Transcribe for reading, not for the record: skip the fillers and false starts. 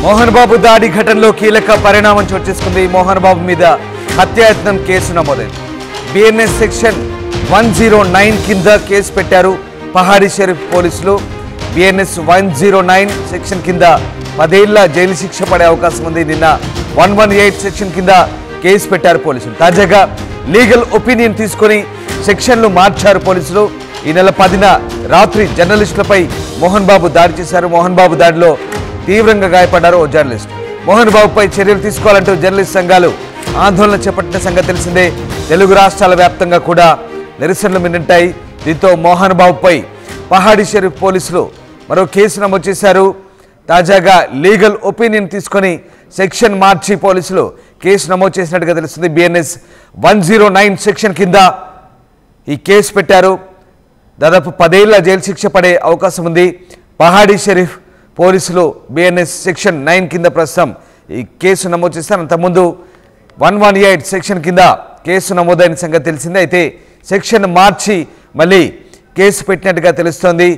మోహన్ బాబు దాడి ఘటనలో కీలక పరిణామం చోటు చేసుకుంది. మోహన్ బాబు మీద హత్యాయత్నం కేసు నమోదైంది. బిఎన్ఎస్ సెక్షన్ 109 కింద కేసు పెట్టారు పహాడీ షరీఫ్ పోలీసులు. బిఎన్ఎస్ 109 సెక్షన్ కింద 10 ఏళ్ల జైలు శిక్ష పడే అవకాశం ఉంది. నిన్న 118 సెక్షన్ కింద కేసు పెట్టారు పోలీసులు. తాజాగా లీగల్ ఒపీనియన్ తీసుకొని సెక్షన్లు మార్చారు పోలీసులు. ఈ నెల 10న రాత్రి జర్నలిస్టులపై మోహన్ బాబు దాడి చేశారు. మోహన్ బాబు దాడిలో తీవ్రంగా గాయపడ్డారు ఓ జర్నలిస్ట్. మోహన్ బాబుపై చర్యలు తీసుకోవాలంటూ జర్నలిస్ట్ సంఘాలు ఆందోళన చేపట్టిన సంగతి తెలిసిందే. తెలుగు రాష్ట్రాల వ్యాప్తంగా కూడా నిరసనలు మిన్నంటాయి. దీంతో మోహన్ బాబుపై పహాడీ షరీఫ్ పోలీసులు మరో కేసు నమోదు చేశారు. తాజాగా లీగల్ ఒపీనియన్ తీసుకొని సెక్షన్ మార్చి పోలీసులు కేసు నమోదు చేసినట్టుగా తెలుస్తుంది. బిఎన్ఎస్ 109 సెక్షన్ కింద ఈ కేసు పెట్టారు. దాదాపు 10 ఏళ్ల జైలు శిక్ష పడే అవకాశం ఉంది. పహాడీ షరీఫ్ పోలీసులు బిఎన్ఎస్ సెక్షన్ 9 కింద ప్రస్తుతం ఈ కేసు నమోదు చేస్తారు. అంతకుముందు 118 సెక్షన్ కింద కేసు నమోదైన సంగతి తెలిసిందే. అయితే సెక్షన్ మార్చి మళ్ళీ కేసు పెట్టినట్టుగా తెలుస్తోంది.